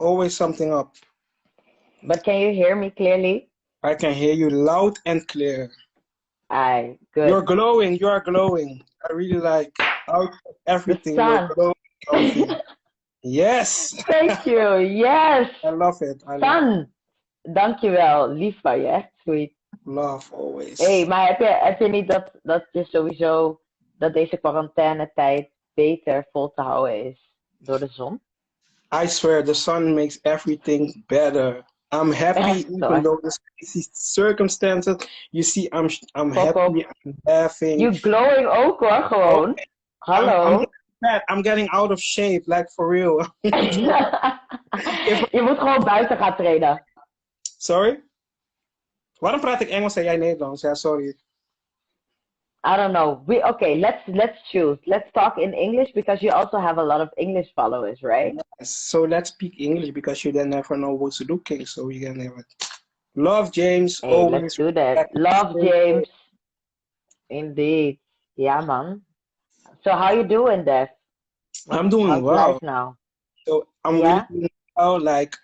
Always something up. But can you hear me clearly? I can hear you loud and clear. Aye, You're good. glowing. You are glowing. I really like out of The everything. You're sun. glowing, Kanvie. Yes, Thank you. Yes, I love it. I love it. sun. Dankjewel. Lief van je. Echt sweet. Love Hey, always. maar heb je niet dat je sowieso dat deze quarantainetijd beter vol te houden is door de zon? I swear the sun makes everything better. I'm happy Echt even hoor. though the crazy circumstances. You see, I'm Fokko. happy. I'm laughing. You glowing ook hoor, Oh, gewoon. I'm Hallo. getting fat. I'm getting out of shape, like for real. If Je moet gewoon buiten gaan trainen. sorry, waarom praat ik Engels en jij Nederlands? Ja, sorry. I don't know. Okay, let's choose. Let's talk in English because you also have a lot of English followers, right? So let's speak English because you then never know what to do, King. So you can never. Love James, Hey, let's always do that. respect. Love James. Indeed. Yeah, man. So how you doing, Dev? I'm doing How's well. life now? So I'm really Yeah? doing well. Like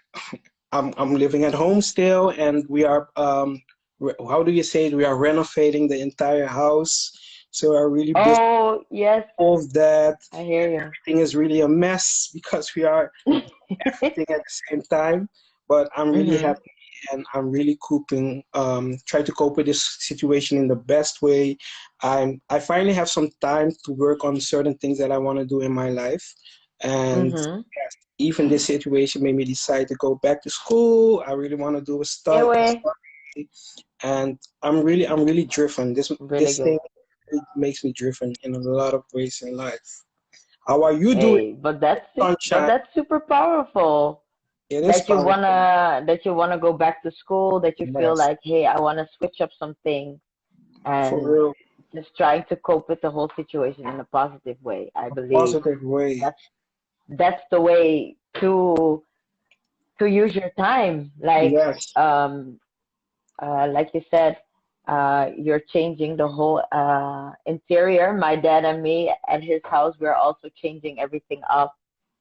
I'm living at home still, and we are how do you say it? We are renovating the entire house. So we're really busy Oh, yes. with that. I hear Everything is really a mess because we are you. everything at the same time. But I'm really Mm-hmm. happy and I'm really coping, try to cope with this situation in the best way. I finally have some time to work on certain things that I want to do in my life. And Mm-hmm. yes, even this situation made me decide to go back to school. I really want to do a Anyway, study, and I'm really driven. really This good. thing really makes me driven in a lot of ways in life. How are you doing, Hey, but sunshine? that's super powerful. It is That you powerful. wanna go back to school, that you feel Yes, like, hey, I wanna switch up something for and real. just trying to cope with the whole situation in a positive way. I believe Positive way. that's that's the way to use your time. Yes. Like you said, you're changing the whole interior. My dad and me at his house, we're also changing everything up,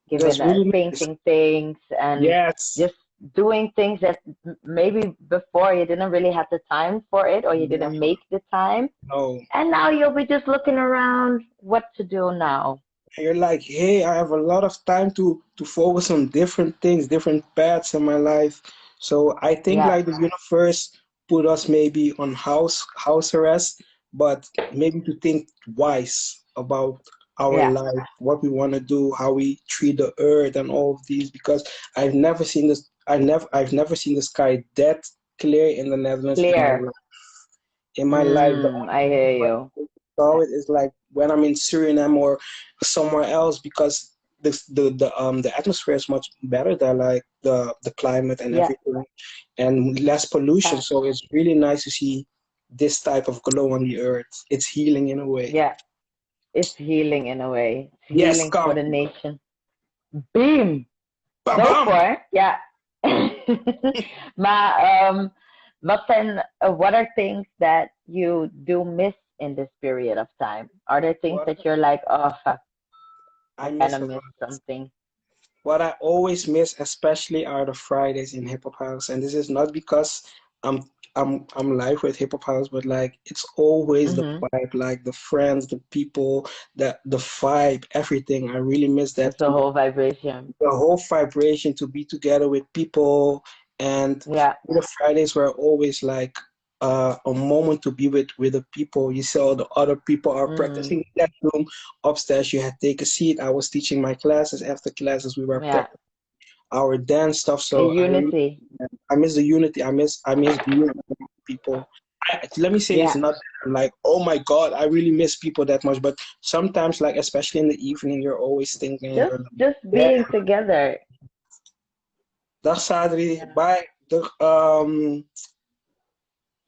giving That's really nice. painting things and Yes. just doing things that maybe before you didn't really have the time for it or you didn't Never. make the time. No. And now you'll be just looking around what to do now. You're like, hey, I have a lot of time to focus on different things, different paths in my life. So I think Yeah. like the universe put us maybe on house arrest, but maybe to think wise about our Yeah. life, what we want to do, how we treat the earth and all of these, because I've never seen the sky that clear in the Netherlands Clear. in my life. The I only hear time you. I saw it is like when I'm in Suriname or somewhere else because the atmosphere is much better there, like the climate and Yeah. everything, and less pollution. Yeah. So it's really nice to see this type of glow on the earth. It's healing in a way. Yeah. It's healing in a way. It's Yes, healing for come, the nation. Beam! bam, Go bam. for it. Ja. Maar what are things that you do miss in this period of time? Are there things What that you're like, oh fuck, I I kind miss of a miss lot. something? What I always miss, especially, are the Fridays in HipHopHuis, and this is not because I'm I'm live with HipHopHuis, but like it's always the Mm-hmm. vibe, like the friends, the people, the vibe, everything. I really miss It's that. the whole vibration. The whole vibration to be together with people, and Yeah. the Fridays were always like a moment to be with the people. You saw the other people are Mm-hmm. practicing in that room upstairs. You had to take a seat. I was teaching my classes. After classes, we were Yeah. practicing our dance stuff. A So unity. I miss the unity. I miss being with people. Let me say it's Yeah. not that I'm like, oh my God, I really miss people that much. But sometimes, like especially in the evening, you're always thinking, Just you're like, just yeah, being together. dag Sadri, Yeah. bye.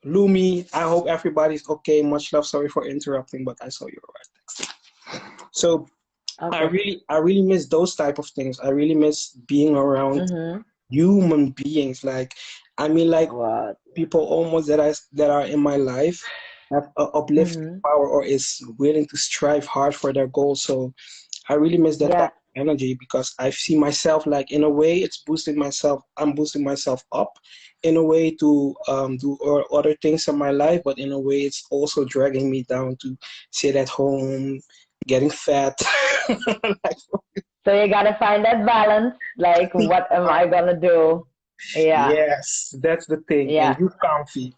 Lumi, I hope everybody's okay. Much love. Sorry for interrupting, but I saw your text. So Okay. I really miss those type of things. I really miss being around Mm-hmm. human beings. Like, I mean, like What? people almost that are in my life have a uplifting Mm-hmm. power or is willing to strive hard for their goals. So I really miss that type Yeah. of energy, because I see myself like, in a way, it's boosting myself. I'm boosting myself up in a way to do other things in my life, but in a way, it's also dragging me down to sit at home, getting fat. Like, So you gotta find that balance. Like, what am I gonna do? Yeah, yes, that's the thing. And yeah, you, Kanvie,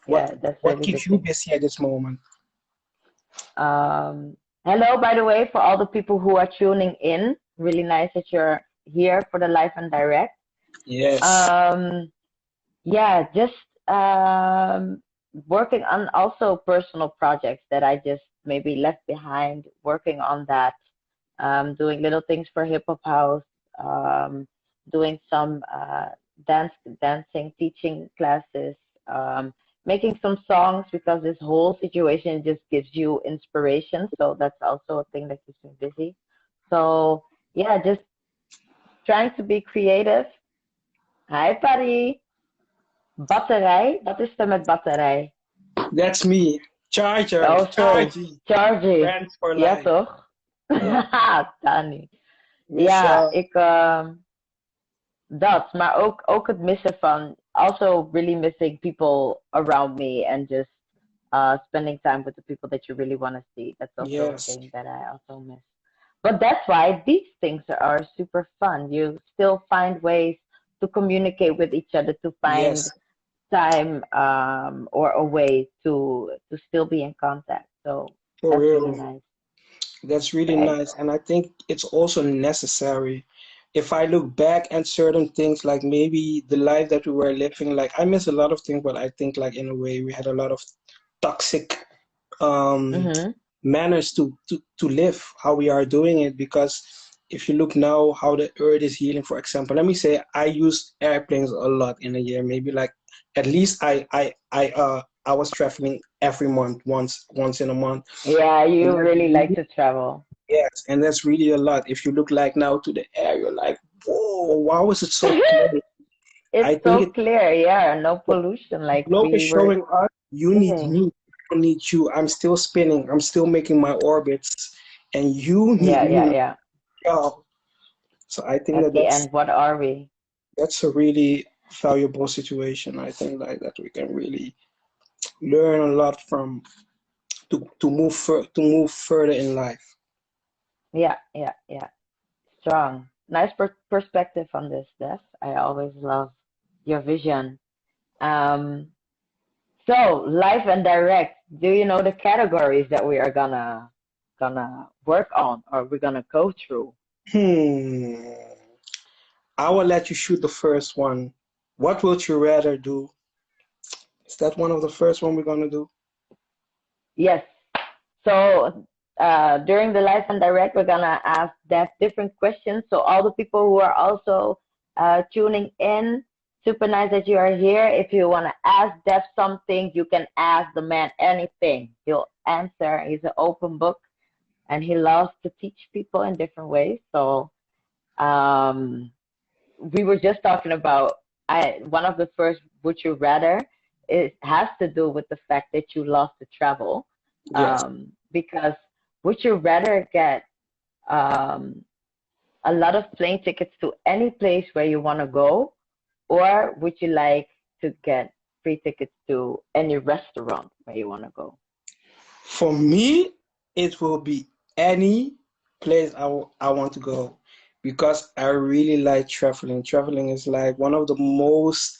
yeah. That's what really the keeps you thing. busy at this moment? Hello, by the way, for all the people who are tuning in. Really nice that you're here for the live and direct. Yes. Um, yeah, just working on also personal projects that I just maybe left behind, working on that, doing little things for HipHopHuis, doing some dancing, teaching classes, making some songs because this whole situation just gives you inspiration. So that's also a thing that keeps me busy. So yeah, just trying to be creative. Hi, Patty. Batterij? Wat is er met batterij? That's me. Charger. Oh, zo. Charging. Chargy. Friends for Ja, life. toch? Yeah. Dani. Ja, Michelle. dat. Maar ook het missen van... Also really missing people around me and just spending time with the people that you really want to see. That's also a Yes. thing that I also miss. But that's why these things are super fun. You still find ways to communicate with each other, to find Yes. time or a way to still be in contact. So For that's really real. nice, That's really right? nice. And I think it's also necessary. If I look back at certain things, like maybe the life that we were living, like I miss a lot of things, but I think like in a way we had a lot of toxic um, Mhm. manners to live how we are doing it. Because if you look now how the earth is healing, for example, let me say I use airplanes a lot in a year. Maybe like at least I was traveling every month, once in a month. Yeah, And you that's really like really, to travel. yes, and that's really a lot. If you look like now to the air, you're like, whoa, why is it so clear? It's I think so clear, yeah, no pollution. the Like globe is we were showing us you need saying. me, I don't need you. I'm still spinning, I'm still making my orbits, and you need Yeah, yeah, me. yeah. Yeah. So I think At that the that's end, what are we? that's a really valuable situation. I think like that we can really learn a lot from to move further in life. Yeah, yeah, yeah. Strong. Nice perspective on this, Steph. I always love your vision. Um, so live and direct. Do you know the categories that we are gonna work on or we're gonna go through? Hmm. I will let you shoot the first one. What would you rather do? Is that one of the first one we're gonna do? Yes. So during the live and direct, we're gonna ask Def different questions. So all the people who are also tuning in, super nice that you are here. If you wanna ask Def something, you can ask the man anything. He'll answer. He's an open book, and he loves to teach people in different ways. So um, we were just talking about one of the first would you rather, it has to do with the fact that you love to travel, Yes. because would you rather get um, a lot of plane tickets to any place where you want to go, or would you like to get free tickets to any restaurant where you want to go? For me, it will be any place I want to go, because I really like traveling. Traveling is like one of the most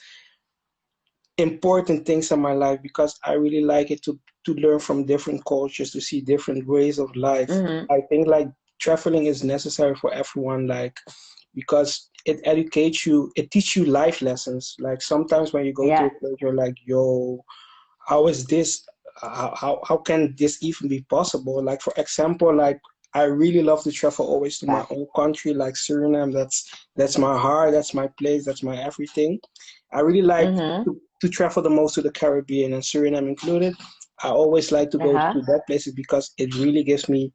important things in my life, because I really like it to learn from different cultures, to see different ways of life. Mm-hmm. I think like traveling is necessary for everyone, like because it educates you, it teaches you life lessons. Like sometimes when you go to Yeah. a place, you're like, yo, how is this? How can this even be possible? Like for example, like I really love to travel always to my Fact. own country, like Suriname. That's my heart. That's my place. That's my everything. I really like Mm-hmm. to travel the most to the Caribbean and Suriname included. I always like to go Uh-huh. to that places because it really gives me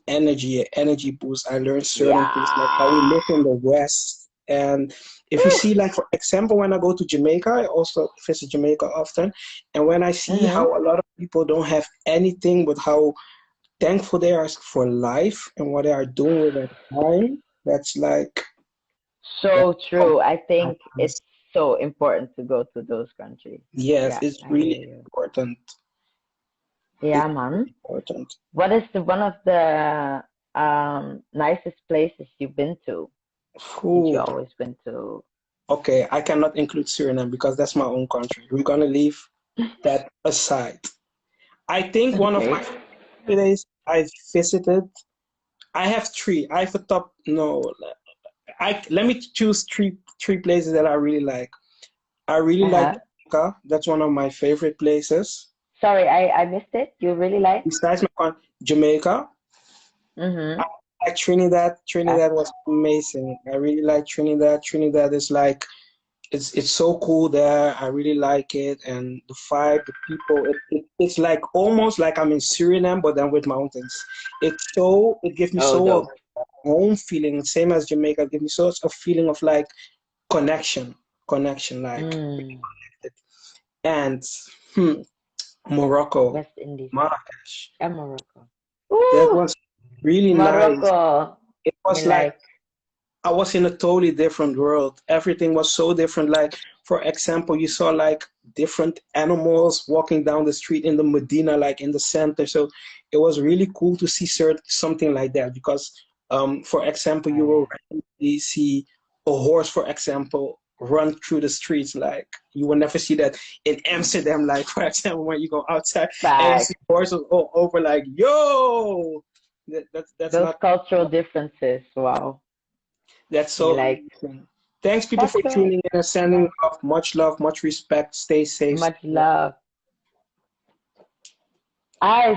energy, an energy boost. I learn certain things like how we Yeah. live in the West. And if you see, like for example, when I go to Jamaica, I also visit Jamaica often. And when I see Mm-hmm. how a lot of people don't have anything but how thankful they are for life and what they are doing with their time. That's like that's So true. I think it's so important to go to those countries. yes, Yeah, it's I hear really you. important. Yeah, It's man. important. What is one of the nicest places you've been to that you Food. always been to? Okay, I cannot include Suriname because that's my own country. We're gonna leave that aside. I think one of my Okay. favorite places I've visited, I have three. I have a top, no, I let me choose three places that I really like. I really like Uh-huh. Jamaica. That's one of my favorite places. Sorry, I missed it. You really like? Besides my Jamaica, I Mm-hmm. like Trinidad. That's Trinidad was amazing. I really like Trinidad. Trinidad is like it's so cool there. I really like it, and the vibe, the people. It's like almost like I'm in Suriname, but then with mountains. It gives me oh so a dope. home feeling, same as Jamaica. It gives me such a feeling of like connection, connection, like. Mm. And hmm, Morocco, West Indies Marrakesh. and Morocco. That Ooh, was really nice. Morocco. It Me was like like. I was in a totally different world. Everything was so different. Like, for example, you saw like different animals walking down the street in the Medina, like in the center. So it was really cool to see something like that because, for example, Oh you will yeah. randomly see a horse, for example, run through the streets. Like, you will never see that in Amsterdam, like, for example, when you go outside and you see Fact. horses all over, like, yo! That's Those not cultural differences. Wow. that's Me so like. amazing. Thanks, people, That's for great. tuning in and sending love, much respect. Stay safe. Stay Much well. love.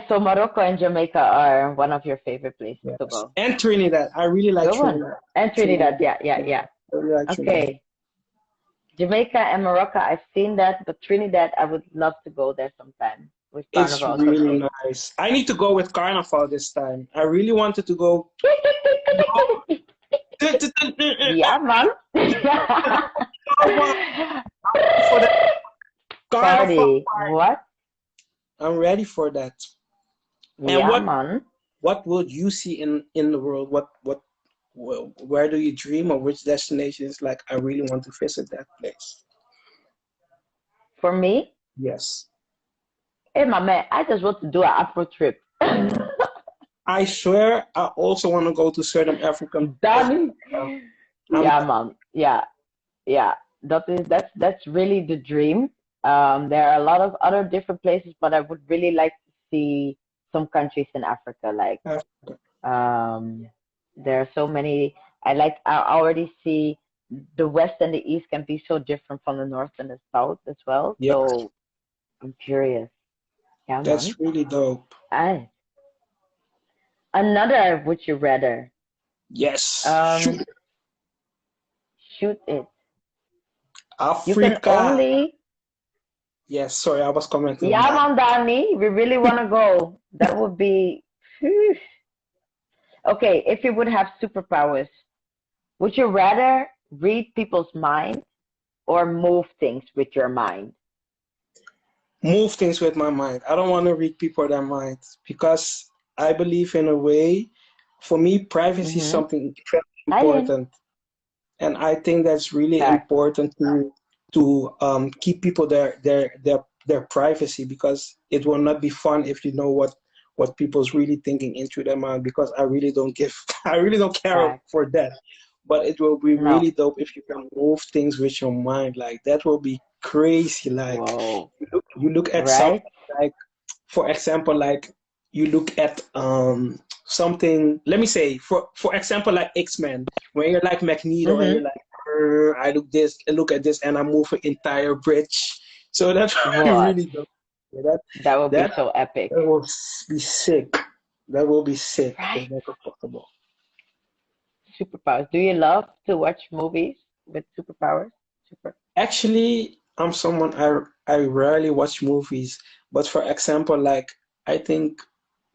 So Morocco and Jamaica are one of your favorite places to Yes. go. And Trinidad. I really like Good one. Trinidad. And Trinidad. Trinidad. Yeah, yeah, Yeah, yeah. I really like Trinidad. Okay. Jamaica and Morocco, I've seen that, but Trinidad, I would love to go there sometime with It's Carnival really associated. nice. I need to go with Carnival this time. I really wanted to go. Yeah, man. Carnival. I'm ready for that. Carnival. Party. What? I'm ready for that. And Yeah, man. what would you see in the world? Where do you dream, or which destinations? Like, I really want to visit that place. For me, Yes. hey, my man, I just want to do an Afro trip. I swear, I also want to go to certain African places. Done. I'm Yeah, man. Yeah, yeah. That's really the dream. There are a lot of other different places, but I would really like to see some countries in Africa. Like, Africa. um, there are so many. I already see the West and the East can be so different from the North and the South as well. Yeah, So I'm curious. Yeah, man. that's really dope. I Another would you rather? Yes. Shoot. Um, shoot it. You can Africa. only. Yes, sorry, I was commenting on Yeah, that. man, Danny, we really want to go. That would be. Phew. Okay, if you would have superpowers, would you rather read people's mind or move things with your mind? Move things with my mind. I don't want to read people their minds because I believe in a way, for me, privacy is Mm-hmm. something very Hi, in. important. And I think that's really Fact. important to keep people their privacy because it will not be fun if you know what people's really thinking into their mind because I really don't give I really don't care Fact. for that. But it will be No. really dope if you can move things with your mind. Like that will be crazy. Like Whoa. you look at Right? something like, for example, like you look at something. Let me say, for example, like X-Men, when you're like Magneto and you're Mm-hmm. like, I look at this, and I move an entire bridge. So that's What? really dope. Yeah, that That would be that so epic. that will be sick. That will be sick if Right? that was possible. Superpowers. Do you love to watch movies with superpowers? Super. Actually, I'm someone I rarely watch movies, but for example, like I think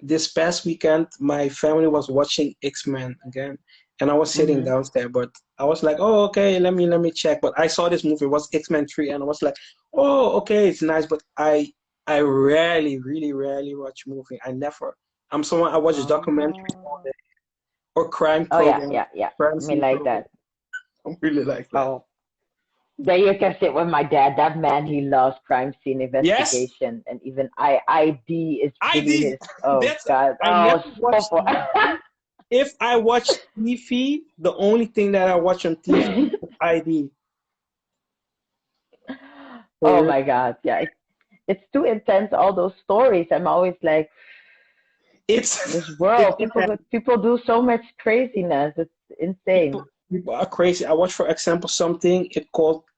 this past weekend my family was watching X-Men again, and I was sitting Mm-hmm. downstairs, but I was like, oh okay, let me check. But I saw this movie, it was X-Men 3, and I was like, oh okay, it's nice, but I rarely, really rarely watch movie. I never. I'm someone I watch documentaries all Oh. day or crime Oh yeah, programs, yeah, yeah. crime Me scene like programs. that. I really like that. Oh. There you can sit with my dad. That man, he loves crime scene Yes, investigation, and even ID is really ID. his. Oh That's God. I never Oh, so watched for. if I watch TV, the only thing that I watch on TV is ID. Oh For real. my God. Yeah, it's too intense. All those stories. I'm always like, It's this world. it People do so much craziness. It's people insane. people are crazy. I watched, for example, something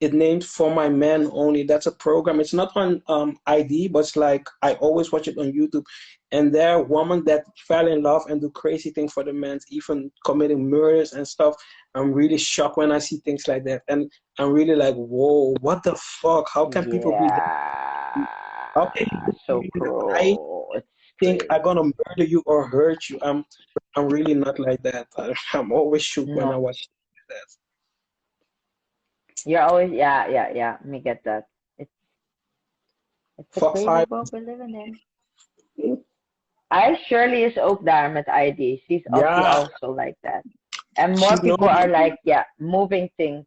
it named For My Men Only. That's a program. It's not on ID, but it's like I always watch it on YouTube. And there are women that fell in love and do crazy things for the men, even committing murders and stuff. I'm really shocked when I see things like that. And I'm really like, whoa, what the fuck? How can people be that? How can Yeah. So you lie, cruel. It's think I'm crazy. gonna murder you or hurt you? I'm really not like that. I'm always shook when I No. watch that. You're always, yeah, yeah, yeah. Me get that. It's it's a Fox crazy Five. world we're living in. I Shirley is ook daar met ID. She Yeah, also like that. And she more knows people are like, yeah, moving things.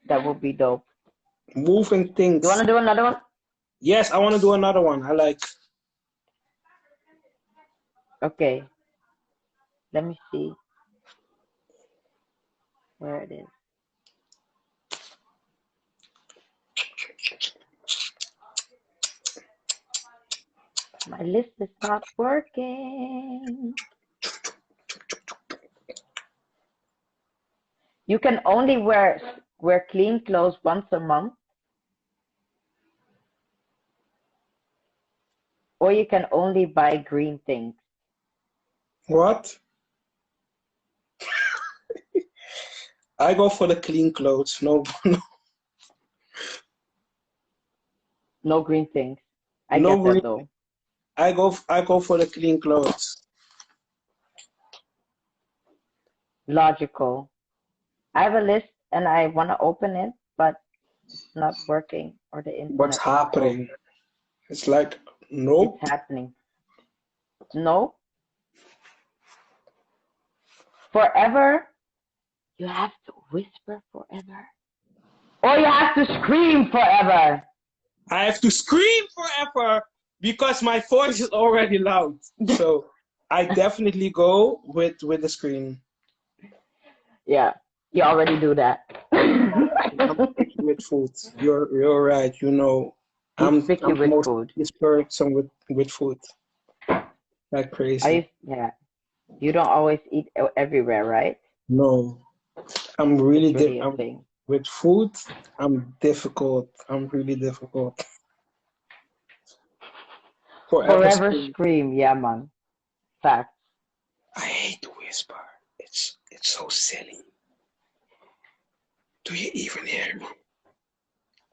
That would be dope. moving You things. wanna do another one? Yes, I want to do another one. I like. Okay. Let me see where it is. My list is not working. You can only wear clean clothes once a month, or you can only buy green things. What? I go for the clean clothes. No, No green things. I no get that green. though. I go for the clean clothes. Logical. I have a list and I want to open it, but it's not working or the What's internet is slow. happening? It's like It's nope. happening. No, forever. You have to whisper forever, or you have to scream forever. I have to scream forever because my voice is already loud. So I definitely go with the screen. Yeah, you already do that. I'm picky with food. You're right. He's I'm picky the with most food. picky person with food. Like crazy. Yeah, you don't always eat everywhere, right? No, I'm really It's really a I'm thing. with food. I'm difficult. I'm really difficult. Forever Forever scream. scream, yeah, man. Fact. I hate to whisper. It's so silly. Do you even hear me?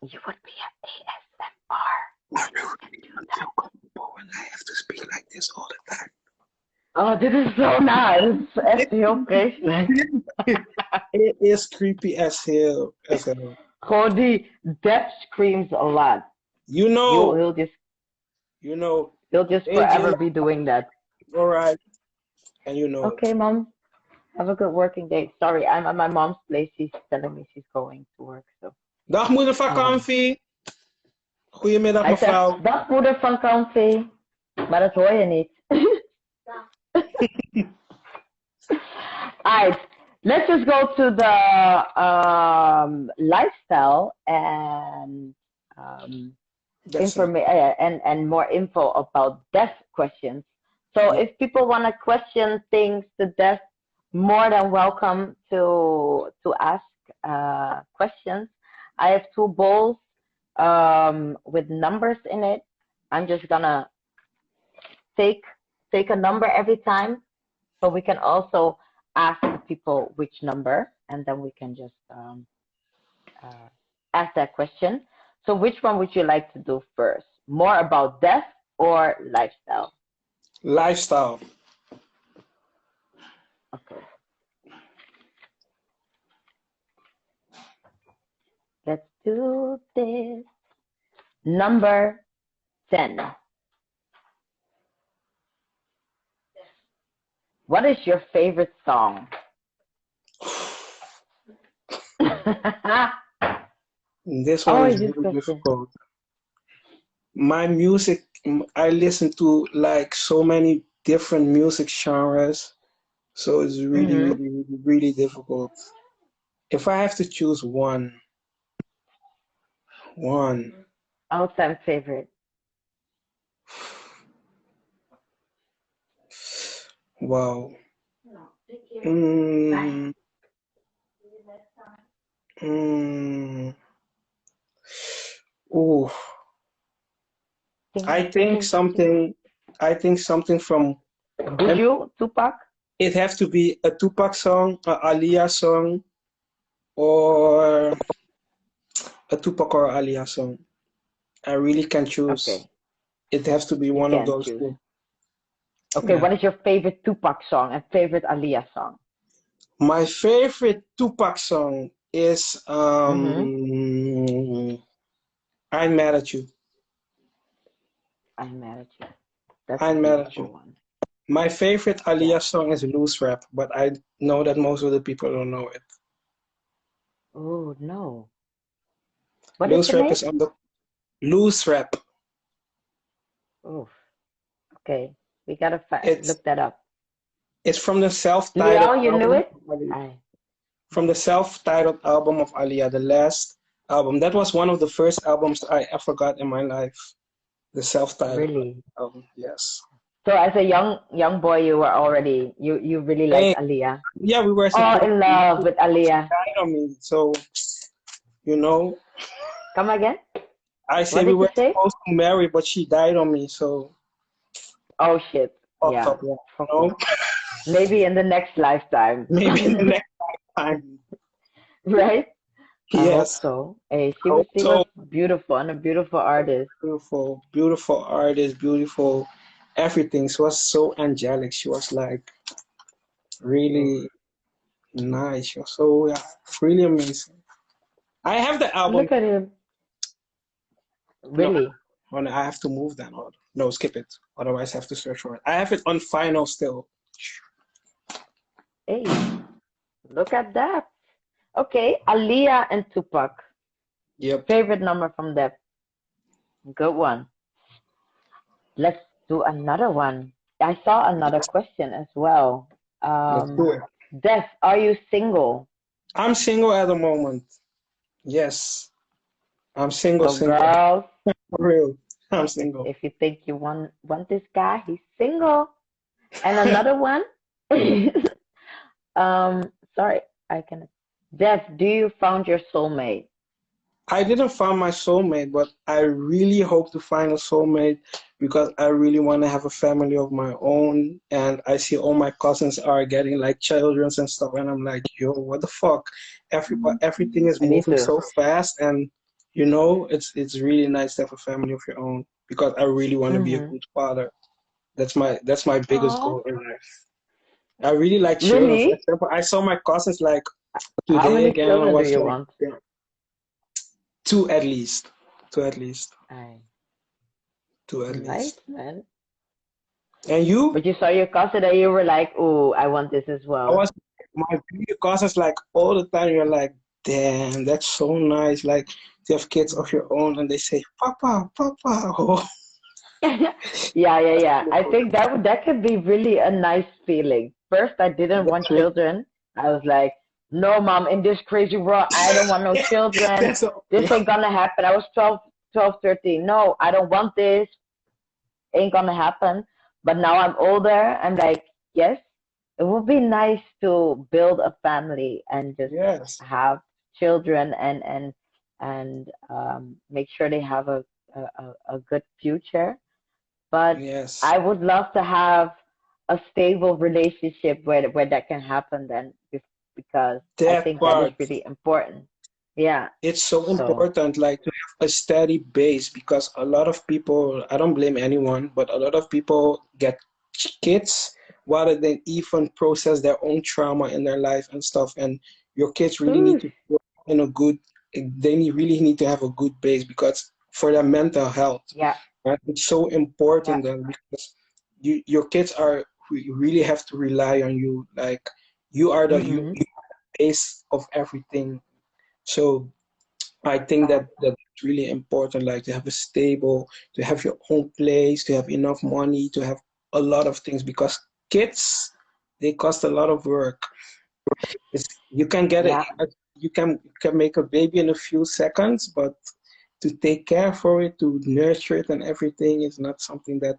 You would be an ASMR I if you really can do don't that. feel comfortable when I have to speak like this all the time. Oh, dit is zo nice. Echt heel vreselijk. It is creepy as hell. As hell. Gewoon die Depp screams a lot. You He'll know, he'll just you know, he'll just AJ, forever be doing that. all right, and you know it. Okay, mom. Have a good working day. Sorry, I'm at my mom's place. She's telling me she's going to work. So Dag moeder van um Kanvie. Goedemiddag hij zegt mevrouw. dag moeder van Kanvie. Maar dat hoor je niet. Alright, let's just go to the lifestyle and That's it. and more info about death questions. So Yeah. if people want to question things to death, more than welcome to ask questions. I have two bowls with numbers in it. I'm just gonna take take a number every time, so we can also ask the people which number, and then we can just uh, ask that question. So which one would you like to do first? More about death or lifestyle? Lifestyle. Okay. Let's do this. Number 10. What is your favorite song? This one Always is this really question. difficult. My music, I listen to like so many different music genres, so it's really, Mm-hmm. really, really, really difficult. If I have to choose one, All-time favorite. wow. Mm, mm, ooh, Ding, I think ding, ding. something, I think something from, and Buju, Tupac. it has to be a Tupac song, a Aaliyah song, or a Tupac or Aaliyah song. I really can choose. Okay, It has to be you one of can those choose. two. Okay, Yeah. what is your favorite Tupac song and favorite Aaliyah song? My favorite Tupac song is Mm-hmm. I'm Mad at You. I'm Mad at You. That's a I'm Mad at beautiful You. one. My favorite Yeah. Aaliyah song is Loose Rap, but I know that most of the people don't know it. Oh no. What is Loose the Rap name? is on the Loose Rap. Oh, okay. We gotta It's look that up. it's from the self-titled Leon, you knew album it? of Aaliyah. I. From the self-titled album of Aaliyah, the last album. That was one of the first albums I ever got in my life. The self-titled Really? album, yes. So as a young boy, you were already you really liked Hey, Aaliyah. yeah, we were Oh, supposed in to love with Aaliyah. died on me. So, you know, Come again? I What say we did you were say? supposed to marry, but she died on me. So, Oh shit. fucked Yeah. up, yeah. You Fucked know, up. Maybe in the next lifetime. maybe in the next time. Right? I hope Yes. so. Hey, I hope she was so. beautiful and a beautiful artist. Beautiful, beautiful artist, beautiful everything. She was so angelic. She was like Oof. really nice. She was so, yeah, really amazing. I have the album. Look at him. No, Really? I have to move that. No, skip it. Otherwise, I have to search for it. I have it on vinyl still. Hey, look at that. Okay, Aaliyah and Tupac. Yep. Favorite number from them. Good one. Let's do another one. I saw another question as well. Let's do it. Des, are you single? I'm single at the moment. Yes. I'm single, So single. girls, For real. I'm single. if you think you want this guy, he's single. And another one. Sorry, I can. Des, do you found your soulmate? I didn't find my soulmate, but I really hope to find a soulmate because I really want to have a family of my own. And I see all my cousins are getting like children and stuff, and I'm like, yo, what the fuck? Everything is I need moving to. so fast, and you know, it's really nice to have a family of your own because I really want to be a Mm-hmm. good father. That's my biggest Oh, goal in life. I really like children. For really? example, I saw my cousins like How today many again. I children do was you like, want? yeah, two at least, two at least, I two at nice least. man. And you? But you saw your cousin and you were like, "Oh, I want this as I well." was my video cousins like all the time. You're like, damn, that's so nice. Like to have kids of your own, and they say, Papa, Papa. Oh, Yeah, yeah, that's yeah. I beautiful. think that could be really a nice feeling. First, I didn't want That's really, children. I was like, "No, mom, in this crazy world, I don't want no children. that's so, This ain't gonna happen." I was 12, 13. No, I don't want this. Ain't gonna happen. But now I'm older. I'm like, yes, it would be nice to build a family and just yes, have children and make sure they have a good future. But yes. I would love to have a stable relationship where that can happen then because I That think that is part. really important. Yeah. It's so So important, like to have a steady base because a lot of people, I don't blame anyone, but a lot of people get kids rather than even process their own trauma in their life and stuff. And your kids really need Oof, to grow in a good, really need to have a good base because for their mental health, yeah, right? It's so yeah. important then because your kids are we really have to rely on you. Like you are Mm-hmm. the base of everything. So I think that that's really important, like to have a stable, to have your own place, to have enough money, to have a lot of things because kids, they cost a lot of work. You can get it, Yeah, you can make a baby in a few seconds, but to take care for it, to nurture it and everything is not something that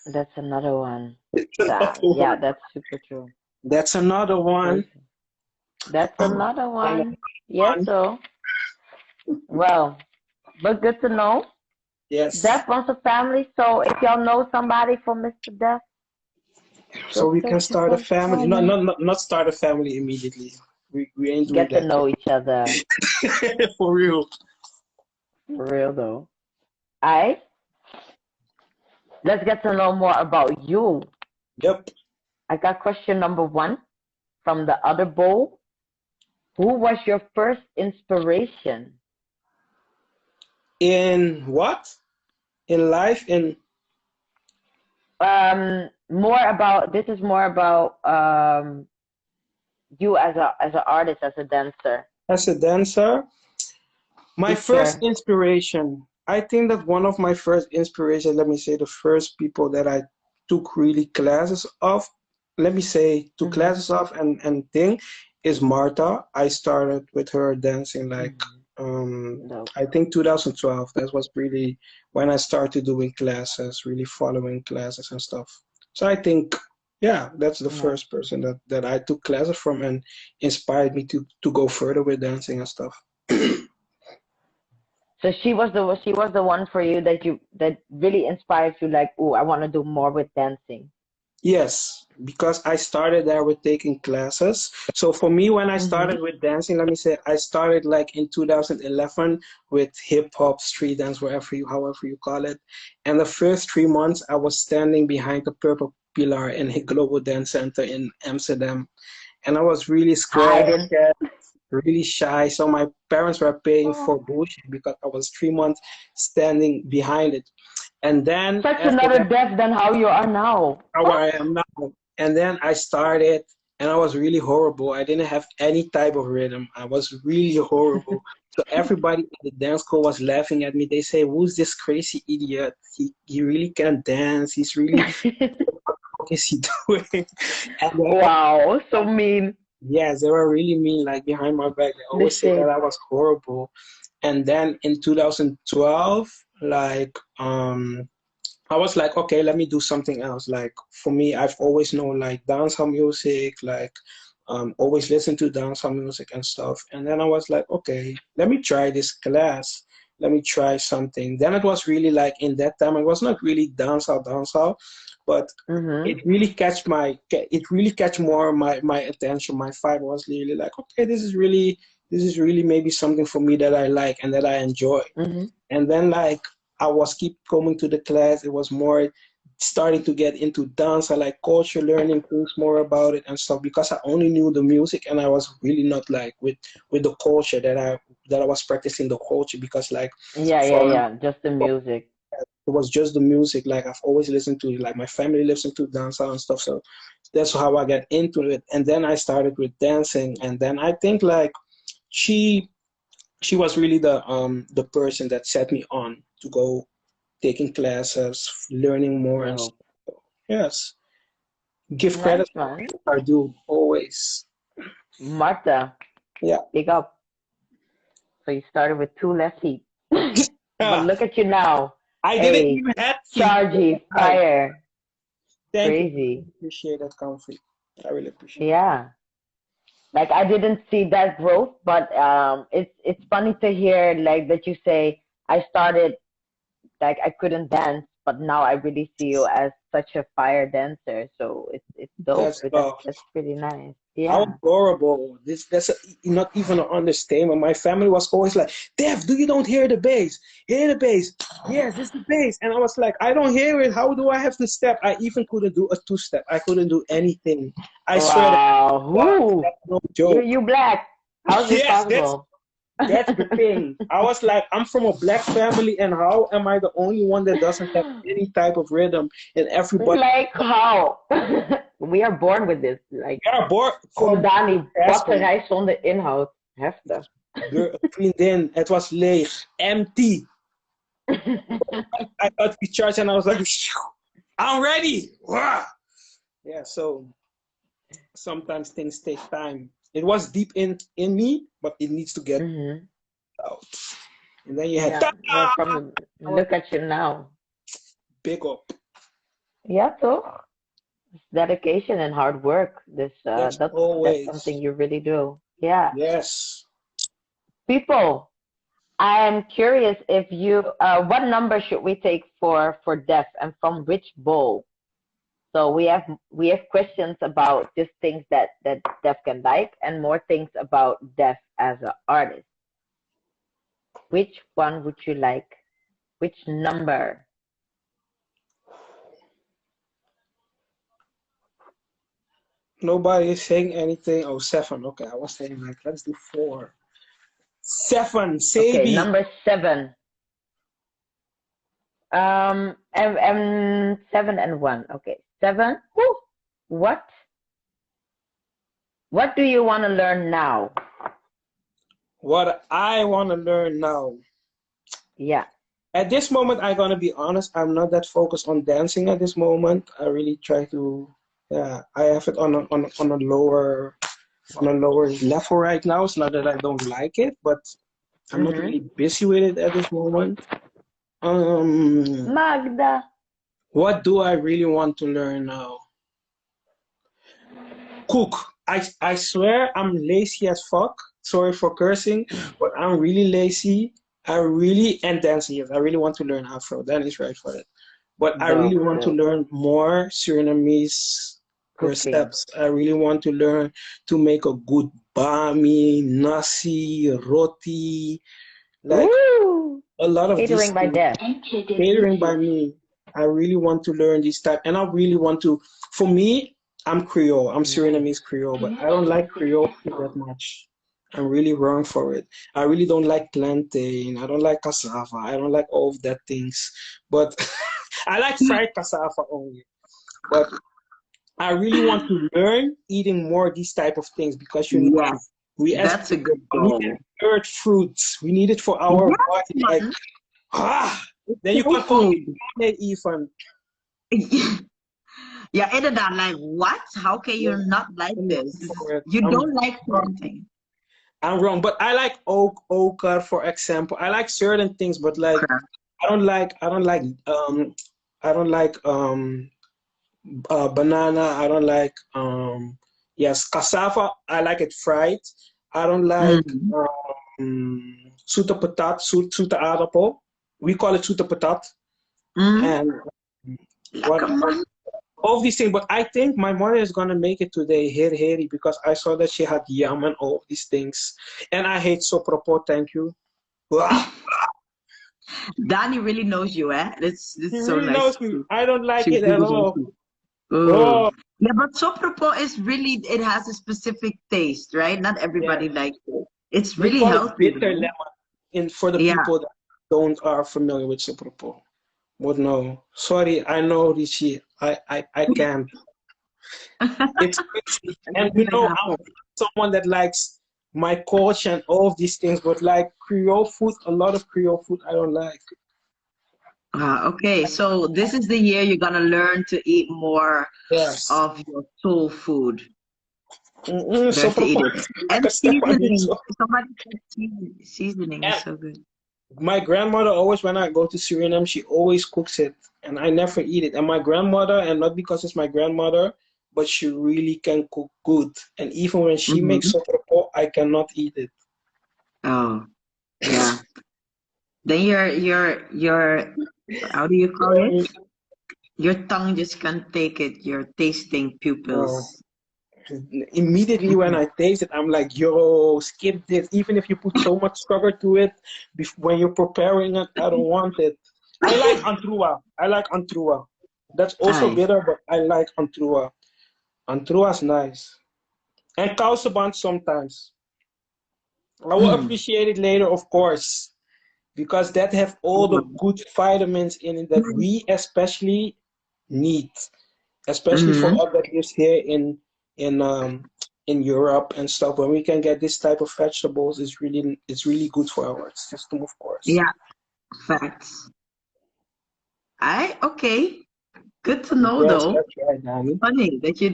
that's another one. it's another Yeah, one. that's super true. That's another one. Crazy. That's another Another one. Yes, one. so well, but good to know. Yes. Def wants a family, so if y'all know somebody for Mr. Def, So still we can searching start a for a family. woman. Not start a family immediately. We ain't doing Get to that know each other. yet. For real. For real though. Alright, let's get to know more about you. Yep. I got question number one from the other bowl. Who was your first inspiration? In what? In life, in More about this is more about you as an artist, as a dancer. as a dancer. My first Teacher. inspiration. I think that one of my first inspiration, let me say the first people that I took really classes of, let me say took Mm-hmm. classes of and thing is Martha. I started with her dancing like Mm-hmm. um Dope. I think 2012. That was really when I started doing classes, really following classes and stuff. So I think yeah, that's the Nice. first person that I took classes from and inspired me to go further with dancing and stuff. So she was the one for you that really inspired you. Like, oh, I want to do more with dancing. Yes, because I started there with taking classes. So for me, when I Mm-hmm. started with dancing, let me say I started like in 2011 with hip hop, street dance, however you call it. And the first 3 months, I was standing behind the purple pillar in a global dance center in Amsterdam, and I was really scared, Hiding. really shy. So my parents were paying Oh, for bullshit because I was 3 months standing behind it. And then such after another that, depth than how you are now. how I am now. And then I started, and I was really horrible. I didn't have any type of rhythm. I was really horrible. So everybody in the dance school was laughing at me. They say, "Who's this crazy idiot? He really can't dance. He's really what is he doing?" And then, Wow, so mean. yes, they were really mean. Like behind my back, they The always say that shade. I was horrible. And then in 2012, like I was like, okay, let me do something else. Like for me, I've always known like dancehall music, like always listen to dancehall music and stuff. And then I was like, okay, let me try this class. Let me try something. Then it was really like in that time, it was not really dancehall, but Mm-hmm. it really catch more my attention. My vibe was really like, okay, this is really maybe something for me that I like and that I enjoy. Mm-hmm. And then like I was keep coming to the class. It was more starting to get into dance. I like culture, learning things more about it and stuff because I only knew the music and I was really not like with the culture that I was practicing the culture because like Yeah, yeah, from yeah. Just the music. it was just the music. Like I've always listened to like my family listened to dancehall and stuff. So that's how I got into it. And then I started with dancing. And then I think like she she was really the person that set me on to go taking classes, learning more and No. stuff. Yes. Give Nice credit man. where due always. Martha, Yeah. big up. So you started with two left feet. But Ah, look at you now. I didn't Hey, even have feet. chargy, Right. fire, Thank you. I really crazy. appreciate that, Kanvie. I really appreciate it. Yeah. Like I didn't see that growth, but it's funny to hear like that you say I started like I couldn't dance, but now I really see you as such a fire dancer. So it's dope. That's But that's love. that's pretty nice. I was Yeah. horrible. Not even an understatement. My family was always like, "Dev, you don't hear the bass? Hear the bass? Yes, it's the bass." And I was like, "I don't hear it. How do I have to step?" I even couldn't do a two-step. I couldn't do anything. I swear to Wow. God, Who? that's no You joke. you black. How's this Yes, that's possible? That's the thing. I was like, I'm from a black family, and how am I the only one that doesn't have any type of rhythm? And everybody, Like how? We are born with this. Like, yeah, boy, oh from Dani, asking, batterij zonder inhoud. Heftig. vriendin, het was leeg, empty. I got the charge, and I was like, I'm ready. Wah! Yeah, so sometimes things take time. It was deep in me, but it needs to get out. And then you had well, look at you now. Big up. Ja, toch? It's dedication and hard work. That's something you really do. Yeah. Yes. People, I am curious if you what number should we take for Def and from which bowl? So we have questions about just things that Def can like and more things about Def as an artist. Which one would you like? Which number? Nobody is saying anything. Oh, 7. Okay, I was saying like, let's do 4. 7, Sabi. Okay, number 7. And 7 and 1. Okay, 7. Woo! What do you want to learn now? What I want to learn now. Yeah. At this moment, I'm gonna be honest. I'm not that focused on dancing at this moment. I really try to. Yeah, I have it on a lower level right now. It's not that I don't like it, but I'm not really busy with it at this moment. Magda. What do I really want to learn now? Cook. I swear I'm lazy as fuck. Sorry for cursing, but I'm really lazy. And dancing. Yes, I really want to learn Afro. That is right for it. But I really want to learn more Surinamese recepts. I really want to learn to make a good bami, nasi, roti, like a lot of catering by Def. Catering by me. I really want to learn this type, and I really want to. For me, I'm Creole. I'm Surinamese Creole, but I don't like Creole food that much. I'm really wrong for it. I really don't like plantain. I don't like cassava. I don't like all of that things. But I like fried cassava only. But I really want to learn eating more these type of things because that's a good goal. We need earth fruits. We need it for our body. Like then you can call me even. Yeah, inderdaad. Like what? How can you not like this? You don't like plantain. I'm wrong, but I like ochre, for example. I like certain things, but like I don't like banana. I don't like cassava. I like it fried. I don't like zoete patat, zoete aardappel. We call it zoete patat. And all these things, but I think my mother is gonna make it today, heri, because I saw that she had yam and all these things, and I hate sopropot. Thank you. Dani really knows you, eh? It's so really nice. Knows me. I don't like it at all. Yeah, but sopropot is really, it has a specific taste, right? Not everybody likes it. It's really healthy. Bitter lemon, for the people that are familiar with sopropot. But no, sorry, I know this shit. I can't. It's crazy. And you know, I'm someone that likes my culture and all of these things, but like Creole food, a lot of Creole food I don't like. Okay, so this is the year you're gonna learn to eat more of your soul food. And seasoning. Somebody said seasoning is so good. My grandmother always, when I go to Suriname, she always cooks it, and I never eat it. And my grandmother, and not because it's my grandmother, but she really can cook good. And even when she makes sopropot, I cannot eat it. Oh, yeah. Then your how do you call it? Your tongue just can't take it. Your tasting pupils. Immediately when I taste it, I'm like, yo, skip this. Even if you put so much sugar to it, when you're preparing it, I don't want it. I like antrua. That's also bitter, but I like antrua. Antrua is nice. And kousenband sometimes. I will appreciate it later, of course, because that have all the good vitamins in it that we especially need, especially for us that lives here in Europe and stuff. When we can get this type of vegetables, it's really good for our system, of course. Yeah, facts. Okay. Good to know, though. That's right, Danny. Funny that you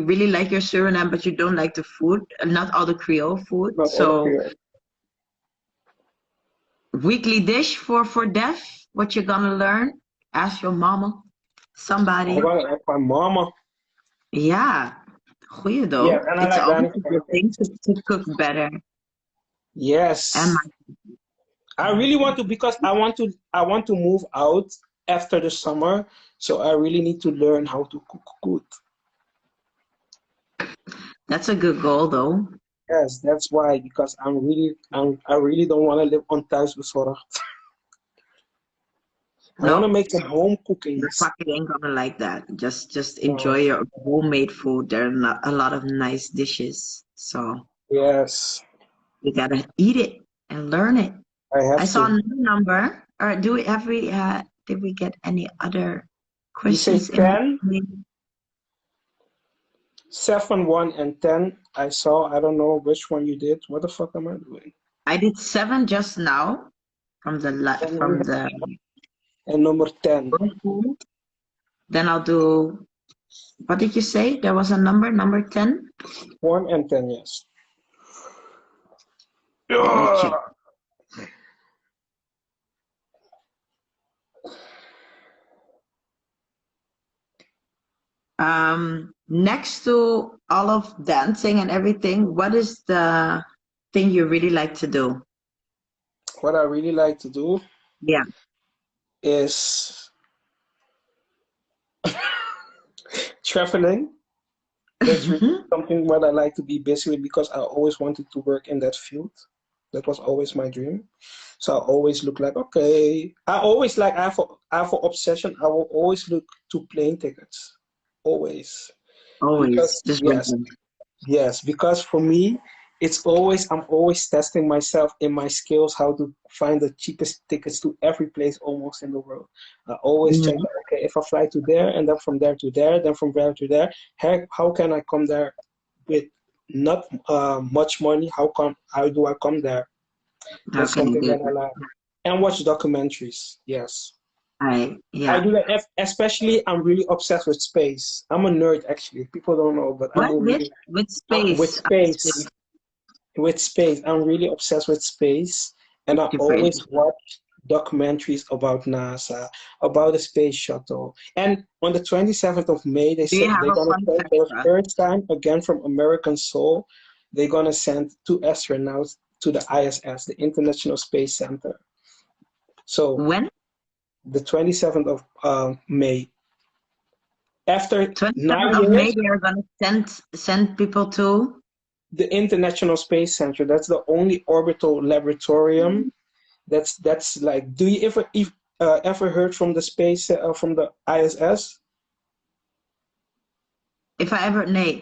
really like your Suriname, but you don't like the food, not all the Creole food. Not all the Creole. Weekly dish for Def. What you gonna learn? Ask your mama. Somebody. I'm gonna ask my mama. Yeah. Goeie though. Yeah, and it's I like always a good thing to cook better. Yes. And I really want to, because I want to move out after the summer, so I really need to learn how to cook good. That's a good goal, though. Yes, that's why, because I really don't want to live on thuisbezorgd. I want to make some home cooking. Your pocket ain't gonna like that. Just enjoy your homemade food. There are not a lot of nice dishes, so yes, you gotta eat it and learn it. I saw a new number. Or did we get any other questions? You say 10? 7, 1, and 10. I saw. I don't know which one you did. What the fuck am I doing? I did 7 just now from the and number 10. Then I'll do. What did you say? There was a number 10. 1 and 10. Yes. Next to all of dancing and everything, what is the thing you really like to do? What I really like to do? Yeah. Is traveling. That's really something what I like to be busy with, because I always wanted to work in that field. That was always my dream. So I always look like, okay. I always like, I have an obsession. I will always look to plane tickets. Always. Always. Because, yes, because for me, I'm always testing myself in my skills, how to find the cheapest tickets to every place almost in the world. I always check, okay, if I fly to there and then from there to there, then from there to there, how can I come there with not much money? How do I come there? That's something that I like. And watch documentaries, yes. I do that, especially I'm really obsessed with space. I'm a nerd, actually. People don't know, but I'm really with space. With space. I'm really obsessed with space, and I always watch documentaries about NASA, about the space shuttle. And on the 27th of May, they said they're gonna send for the third time again from American Soul. They're gonna send 2 astronauts to the ISS, the International Space Center. So when? The 27th of May. After 27th of May, they are going to send people to the International Space Center. That's the only orbital laboratorium. That's like. Do you ever heard from the space from the ISS? If I ever, no.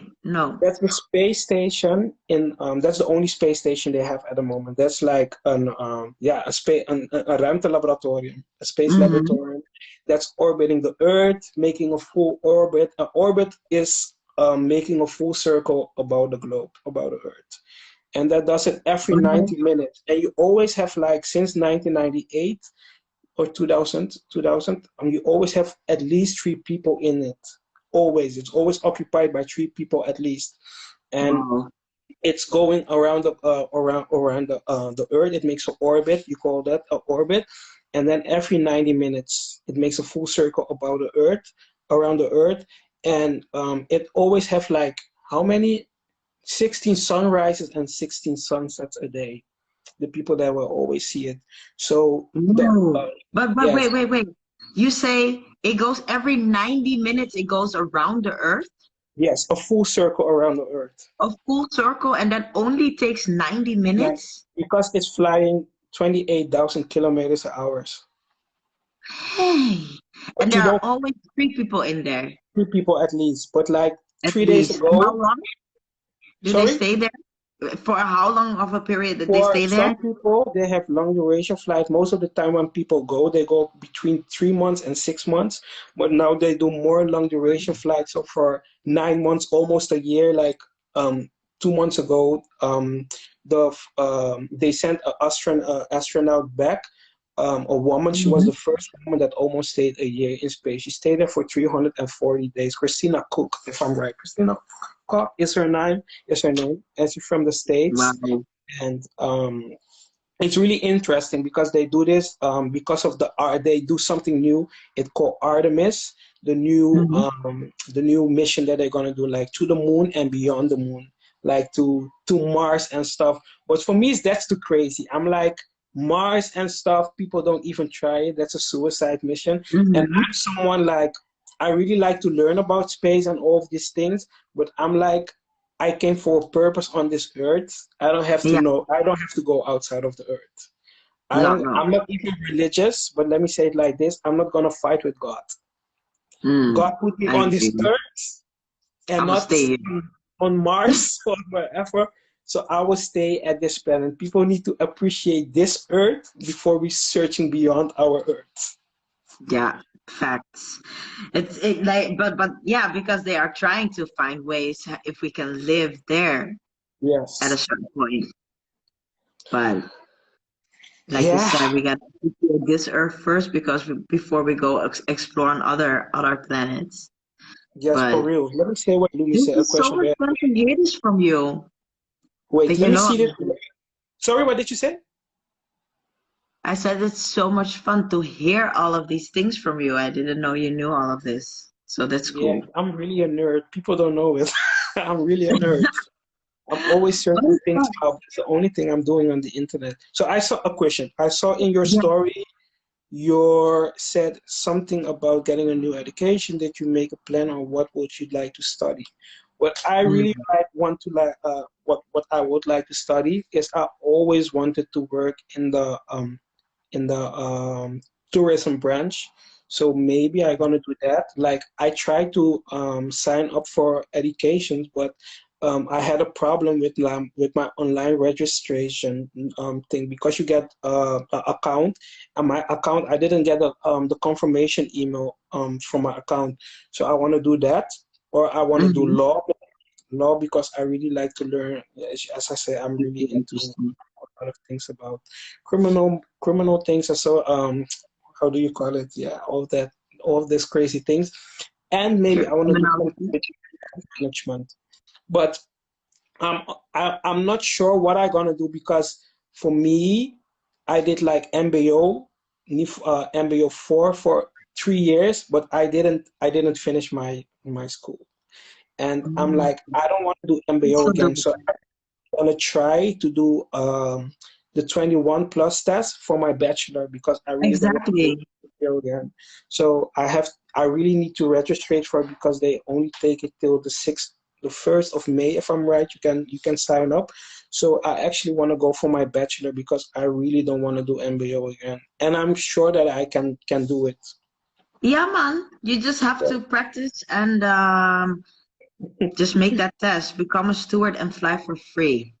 That's the space station in. That's the only space station they have at the moment. That's like a ruimtelaboratorium, a space laboratorium that's orbiting the Earth, making a full orbit. An orbit is making a full circle about the globe, about the Earth, and that does it every 90 minutes. And you always have, like, since 1998 or 2000, you always have at least 3 people in it. Always, it's always occupied by 3 people at least, and it's going around the the Earth. It makes an orbit. You call that an orbit, and then every 90 minutes it makes a full circle about the Earth, around the Earth, and it always have, like, how many? 16 sunrises and 16 sunsets a day. The people that will always see it. So, but yes. Wait. You say it goes every 90 minutes, it goes around the Earth? Yes, a full circle around the Earth. A full circle, and that only takes 90 minutes? Yes, because it's flying 28,000 kilometers an hour. Hey, and there are always 3 people in there? 3 people at least, but like 3 days ago. How long? Do they stay there? For how long of a period did they For stay there? some people, they have long duration flights. Most of the time when people go, they go between 3 months and 6 months. But now they do more long duration flights. So for 9 months, almost a year, like 2 months ago, they sent an astronaut back. A woman, she was the first woman that almost stayed a year in space. She stayed there for 340 days. Christina Cook, if I'm right. Christina Cook is her name. And she's from the States. Wow. And it's really interesting because they do this because of they do something new. It's called Artemis, the new mission that they're gonna do, like to the moon and beyond the moon, like to Mars and stuff. But for me, that's too crazy. I'm like, Mars and stuff, people don't even try it. That's a suicide mission. And I'm someone like, I really like to learn about space and all of these things, but I'm like, I came for a purpose on this earth. I don't have to know. I don't have to go outside of the earth. I'm not even religious, but let me say it like this: I'm not gonna fight with God. God put me on this earth, and not on Mars or wherever. So I will stay at this planet. People need to appreciate this earth before we searching beyond our earth. Yeah, facts. But yeah, because they are trying to find ways if we can live there. Yes. At a certain point. But like you said, we got to secure this earth first before we go explore on other planets. Yes, but for real. Let me say what Louis said. This is so much fun to hear this from you. Wait, let me see this. Sorry, what did you say? I said it's so much fun to hear all of these things from you. I didn't know you knew all of this. So that's cool. Yeah, I'm really a nerd. People don't know it. I'm really a nerd. I'm always searching things out. It's the only thing I'm doing on the internet. So I saw a question. I saw in your story, you said something about getting a new education, that you make a plan on what would you like to study. What I really what I would like to study is I always wanted to work in the tourism branch. So maybe I'm gonna do that. Like I tried to sign up for education, but I had a problem with my online registration thing, because you get an account, and my account, I didn't get the confirmation email from my account. So I want to do that, or I want to do law because I really like to learn. As I say, I'm really into a lot of things about criminal things. So how do you call it? Yeah, all of these crazy things, and maybe I want to do something with management. But I'm not sure what I'm gonna do, because for me, I did like MBO 4 for 3 years, but I didn't finish my school, and I'm like, I don't want to do MBO again, so I'm gonna try to do the 21 plus test for my bachelor, because I really don't want to do MBO again. So I really need to register for it, because they only take it till the 1st of May, if I'm right. You can sign up. So I actually want to go for my bachelor, because I really don't want to do MBO again, and I'm sure that I can do it. Yeah, man. You just have to practice and just make that test. Become a steward and fly for free.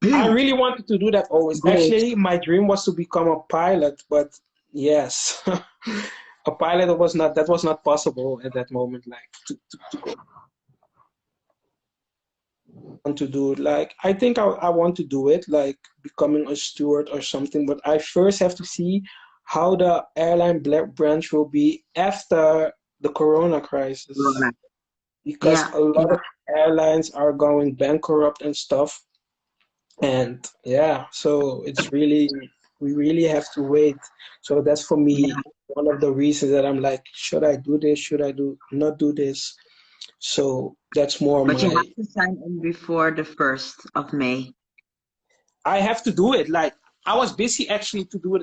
I really wanted to do that always. Actually, my dream was to become a pilot, but yes, a pilot was not possible at that moment. Like to go. Want to do it, like I think I want to do it, like becoming a steward or something, but I first have to see how the airline branch will be after the corona crisis, because a lot of airlines are going bankrupt and stuff, and so we really have to wait. So that's for me one of the reasons that I'm like, should I do this, should I not do this? So that's more. But you have to sign in before the 1st of May. I have to do it. Like I was busy actually to do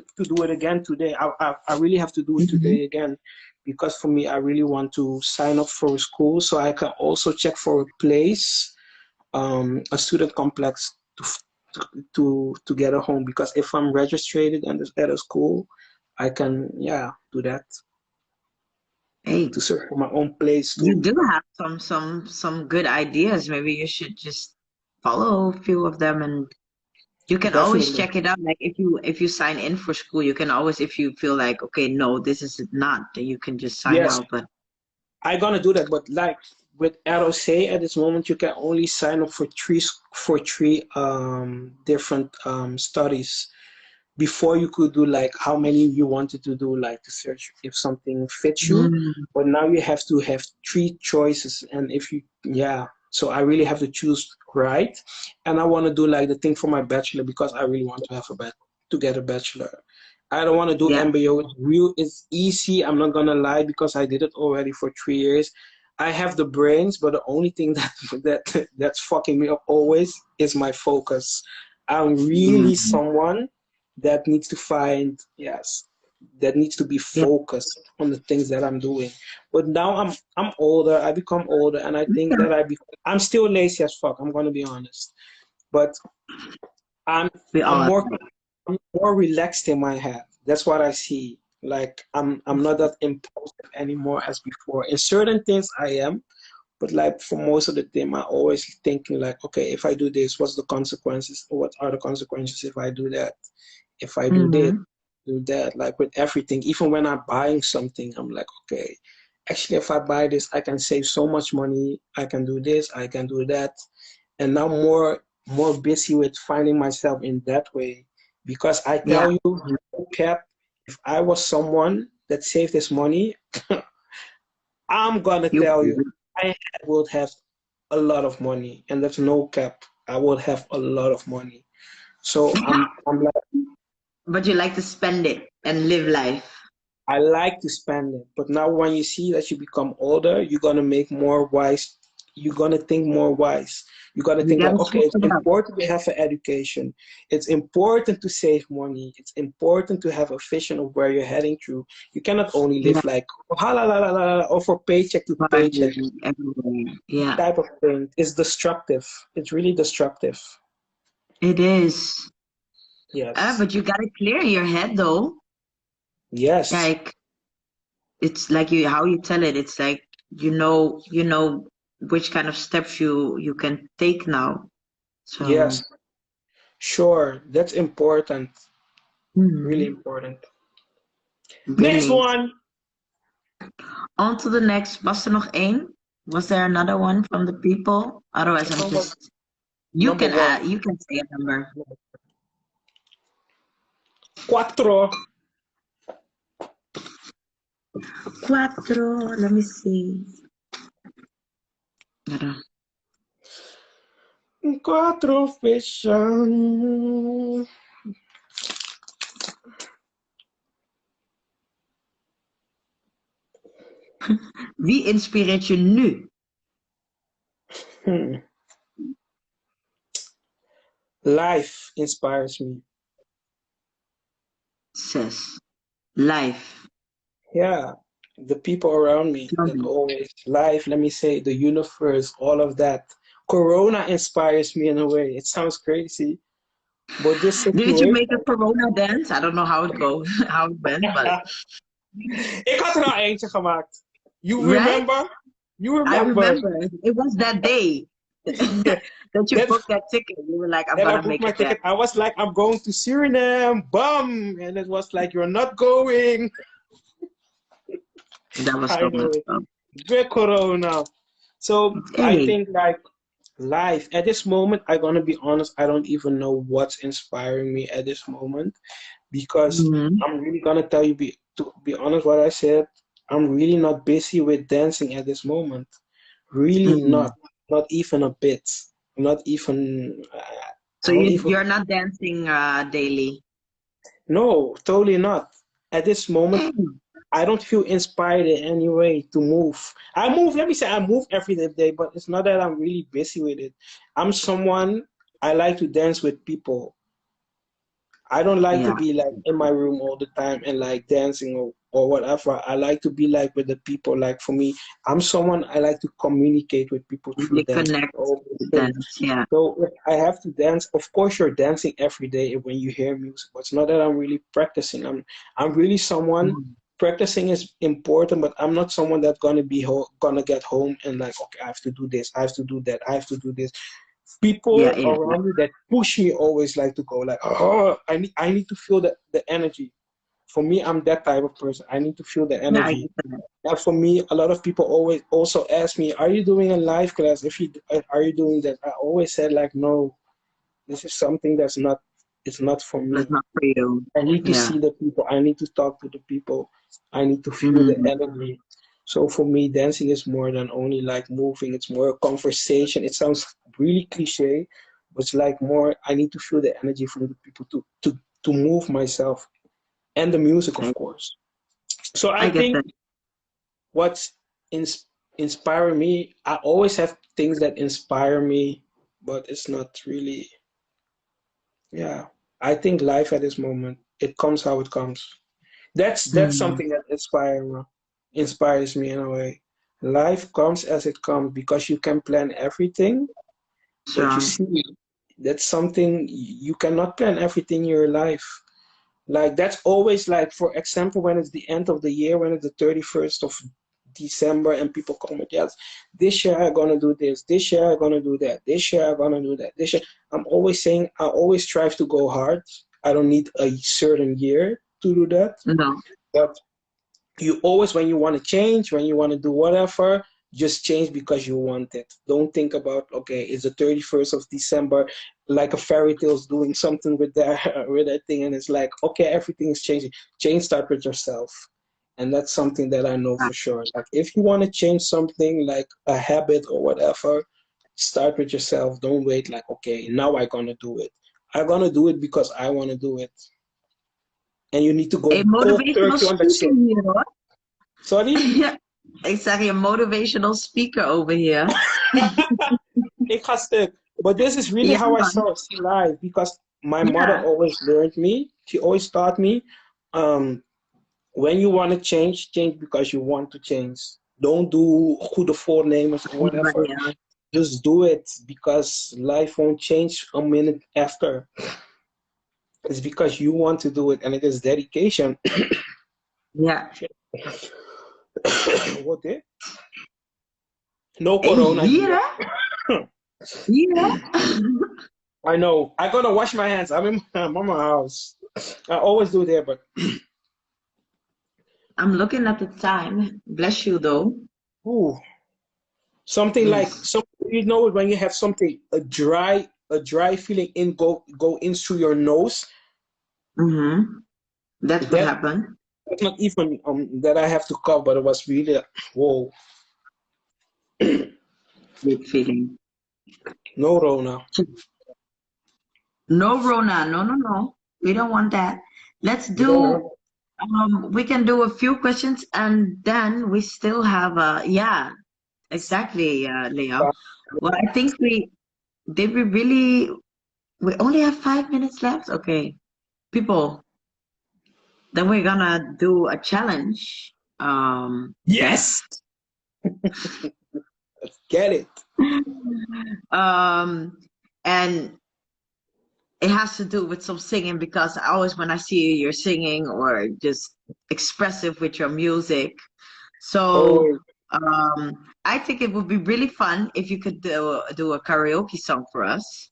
it again today. I really have to do it today again, because for me, I really want to sign up for a school, so I can also check for a place, a student complex to get a home. Because if I'm registered at a school, I can do that. Hey, to search for my own place. You do have some good ideas. Maybe you should just follow a few of them, and you can always Definitely. check it out. Like if you sign in for school, you can always, if you feel like, okay, no, this is not, then you can just sign Yes, out. But I'm gonna do that. But like with ROC at this moment, you can only sign up for three different studies before you could do like how many you wanted to do, like to search if something fits you. mm, But now you have to have three choices, and if you, yeah, so I really have to choose right. And I want to do like the thing for my bachelor because I really want to have to get a bachelor. I don't want to do yeah, MBO. It's easy. I'm not gonna lie because I did it already for 3 years. I have the brains, but the only thing that's fucking me up always is my focus. I'm really mm, someone that needs to find, yes, that needs to be yeah, focused on the things that I'm doing. But now I'm older. I become older, and I think that I'm still lazy as fuck. I'm gonna be honest, but I'm we I'm all. more I'm more relaxed in my head. That's what I see. Like I'm not that impulsive anymore as before. In certain things I am, but like for most of the time I always thinking like, okay, if I do this, what's the consequences? What are the consequences if I do that? If I do this, Mm-hmm. do that. Like with everything, even when I'm buying something, I'm like, okay, actually if I buy this, I can save so much money. I can do this, I can do that. And now more busy with finding myself in that way. Because I Yeah, tell you, no cap, if I was someone that saved this money, I'm gonna you. tell you, I would have a lot of money, and that's no cap. I would have a lot of money. So I'm like, But you like to spend it and live life. I like to spend it, but now when you see that you become older, you're gonna make more wise. You're gonna think more wise. You're gonna You think like, gotta okay, switch it's it up. important to have an education. It's important to save money. It's important to have a vision of where you're heading to. You cannot only Yeah, live like oh, la, la, la, la, la, or for paycheck to paycheck party everywhere. Yeah, type of thing. It's destructive. It's really destructive. it is. Yes. But you gotta clear your head though. Yes. Like it's like you how you tell it. It's like you know which kind of steps you can take now. So Yes. Sure. That's important. Really mhm, important. Next really. one. On to the next. Was er nog één? Was there another one from the people? Otherwise, I'm Number just number one. you can say a number. Cuatro. Cuatro. Let me see. Hold on. Cuatro fechando. Wie inspireert je nu? Hmm. Life inspires me. Zes. Life. Yeah. The people around me Tell that me. always life, let me say, the universe, all of that. Corona inspires me in a way. It sounds crazy, but this Did you make situation. a Corona dance? I don't know how it goes, how it went, but Ik had er nou eentje gemaakt. You right? remember? You I remember? remember it was that day Yeah. that you That booked that ticket. You were like, I'm that I gonna booked make my a dance. ticket. I was like, I'm going to Suriname, bum, and it was like, you're not going. That was I so know much it. fun. The Corona. So I Hey. think like life at this moment, I'm gonna be honest, I don't even know what's inspiring me at this moment because Mhm. I'm really gonna tell you to be honest what I said. I'm really not busy with dancing at this moment. Really Mm. not even a bit. Not even. So I don't even. you're not dancing daily. No, totally not. At this moment, Hey. I don't feel inspired in any way to move. I move, let me say, I move every day, but it's not that I'm really busy with it. I'm someone, I like to dance with people. I don't like to Yeah. be like in my room all the time and like dancing or whatever. I like to be like with the people. Like for me, I'm someone I like to communicate with people through Really dance. connect All with things. dance. Yeah. So if I have to dance, of course you're dancing every day when you hear music. But it's not that I'm really practicing. I'm really someone Mm. practicing is important, but I'm not someone that's gonna get home and like, okay, I have to do this, I have to do that, I have to do this. people around me that push me always like to go like, oh, I need to feel the energy. For me, I'm that type of person. I need to feel the energy. And for me, a lot of people always also ask me, are you doing a live class? Are you doing that? I always said like, no, this is something it's not for me. It's not for you. I need to see the people. I need to talk to the people. I need to feel the energy. So for me, dancing is more than only like moving. It's more a conversation. It sounds really cliche, but it's like more, I need to feel the energy from the people to move myself. And the music, of course. So I think what's inspiring me, I always have things that inspire me, but it's not really, I think life at this moment, it comes how it comes. That's something that inspires me in a way. Life comes as it comes because you can plan everything, but you see, that's something, you cannot plan everything in your life. Like that's always like, for example, when it's the end of the year, when it's the 31st of December and people come with, yes, this year I'm gonna do this, this year I'm gonna do that, this year I'm gonna do that, this year. I'm always saying, I always strive to go hard. I don't need a certain year to do that. No. But you always, when you want to change, when you want to do whatever, just change because you want it. Don't think about, okay, it's the 31st of December, like a fairy tale's doing something with that thing, and it's like, okay, everything is changing. Change start with yourself. And that's something that I know for sure. Like if you want to change something like a habit or whatever, start with yourself. Don't wait like, okay, now I'm gonna do it. I'm gonna do it because I want to do it. And you need to go motivational on that shit. Sorry? Ik zeg je motivational speaker over here. Ik ga stuk. But this is really how I saw life, because my mother always learned me. She always taught me, when you want to change because you want to change. Don't do goede voornemens or whatever. Just do it because life won't change a minute after. It's because you want to do it, and it is dedication. Yeah. What did? No corona. Yeah. I know. I gotta wash my hands. I'm in my mama's house. I always do there, but I'm looking at the time. Bless you, though. Ooh. Something like you know when you have something a dry feeling go in through your nose. That's what happened. It's not even that I have to cough, but it was really whoa. Good feeling. No Rona. No Rona. No. We don't want that. Let's do. We can do a few questions, and then we still have exactly, Leo. Well, I think we only have 5 minutes left. Okay, people. Then we're gonna do a challenge. Yes. Let's get it. And it has to do with some singing, because always when I see you, you're singing or just expressive with your music. So I think it would be really fun if you could do a karaoke song for us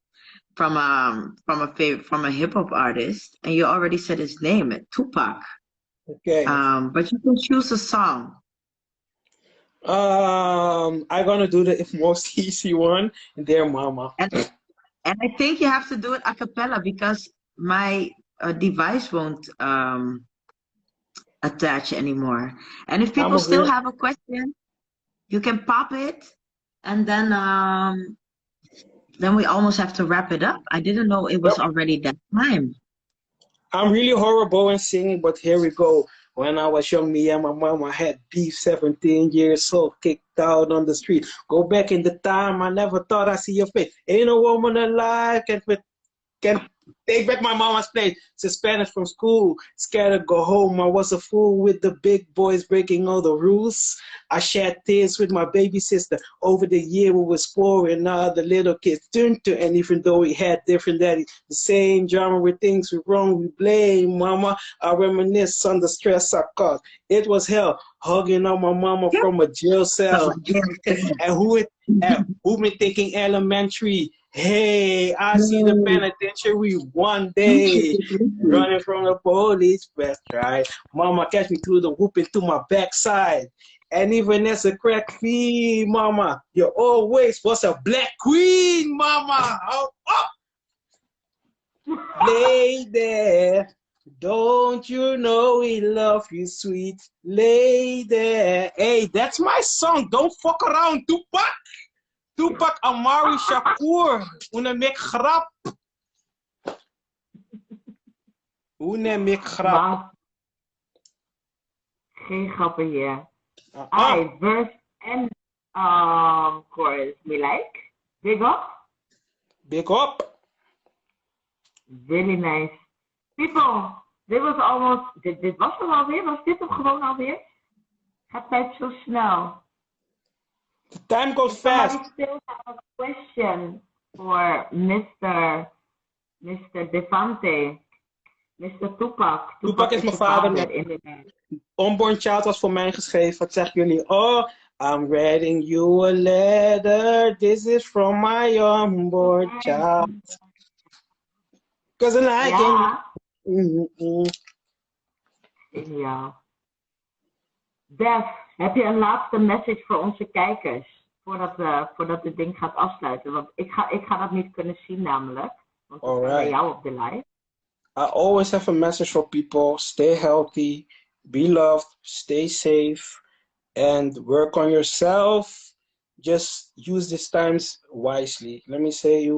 from a hip hop artist, and you already said his name, Tupac. Okay. But you can choose a song. I'm gonna do the most easy one, Dear Mama. And I think you have to do it a cappella, because my device won't attach anymore. And if people still have a question, you can pop it, and then we almost have to wrap it up. I didn't know it was already that time. I'm really horrible in singing, but here we go. When I was young, me and my mama had beef, 17 years old, kicked out on the street. Go back in the time, I never thought I'd see your face. Ain't no woman alive can take back my mama's place. Suspended from school, scared to go home. I was a fool with the big boys breaking all the rules. I shed tears with my baby sister. Over the year we were spoiling all the little kids turned to, and even though we had different daddies, the same drama with things we wrong, we blame mama. I reminisce on the stress I caused. It was hell, hugging on my mama from a jail cell. And who been thinking elementary? Hey, I see the penitentiary one day. Running from the police, best right. Mama catch me through the whoop into my backside. And even as a crack fiend, mama, you always was a black queen, mama. Oh, oh. Lay there. Don't you know we love you, sweet lady? Hey, that's my song. Don't fuck around, Tupac. Tupac Amari Shakur. Una mek grap. Una mek grap. Geen grappen hier. I verse and chorus. Me like. Big up. Big up. Really nice. People, dit was almost, dit was hem alweer? Was dit hem gewoon alweer? Gaat tijd zo snel. The time goes fast. I still have a question for Mr. Devante. Mr. Tupac. Tupac is mijn vader. Unborn Child was voor mij geschreven. Wat zeggen jullie? Oh, I'm writing you a letter. This is from my unborn child. Because I like it. Geniaal. Dev, heb je een laatste message voor onze kijkers? Voordat dit ding gaat afsluiten. Want ik ga dat niet kunnen zien namelijk. Want ik ben bij jou op de live. I always have a message for people. Stay healthy. Be loved. Stay safe. And work on yourself. Just use these times wisely. Let me say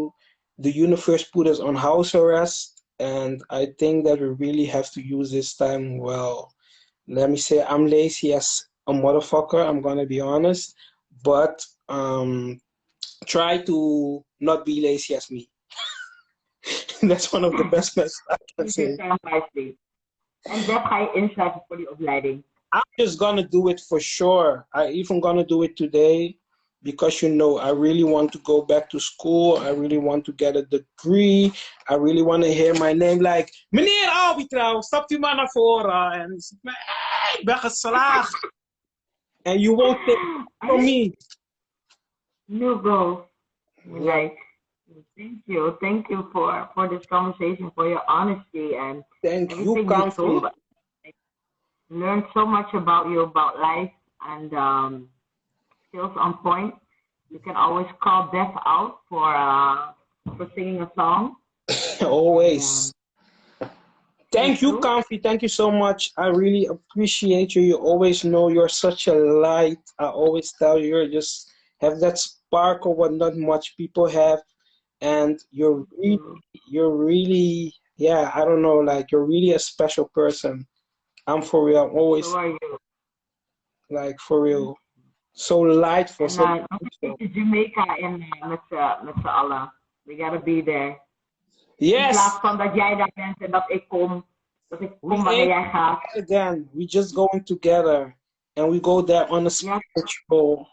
the universe put us on house arrest. And I think that we really have to use this time well. Let me say I'm lazy as a motherfucker. I'm gonna be honest. But try to not be lazy as me. That's one of the best messages I can say. En dat ga je inschrijven voor die opleiding. I'm just gonna do it for sure. I even gonna do it today because I really want to go back to school. I really want to get a degree. I really want to hear my name like meneer Arbitrouw, stapt u maar naar voren en zegt me, hey, ik ben geslaagd. And you won't take it from me. New goals. Like. Thank you for this conversation, for your honesty and thank you, Kanvie. Learned so much about you, about life, and skills on point. You can always call Dev out for singing a song. Always. Thank you, Kanvie. Thank you so much. I really appreciate you. You always know you're such a light. I always tell you just have that sparkle what not much people have. And you're really, yeah, I don't know, like you're really a special person. I'm for real. I'm always, so are you. Like for real, so light for so. To Jamaica met z'n allen. We gotta be there. Yes. In plaats van dat jij daar bent en dat ik kom wanneer jij gaat. Again, we just going together, and we go there on a spiritual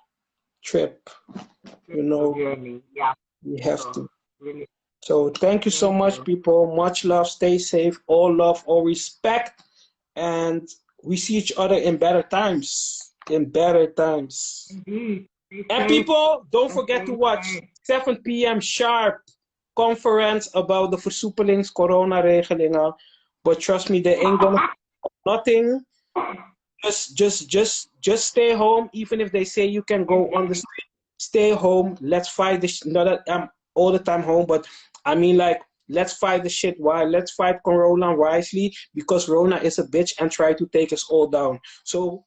trip. You know. Yeah. We have to. Really. So thank you so much, people. Much love. Stay safe. All love, all respect. And we see each other in better times. In better times. Indeed. And people, don't forget to watch 7 p.m. sharp conference about the versoepelings, corona-regelingen. But trust me, there ain't gonna be nothing. Just stay home. Even if they say you can go on the street. Stay home. Let's fight this. Not that I'm all the time home, but I mean, like, let's fight the shit. Why? Let's fight Corona wisely because Corona is a bitch and try to take us all down. So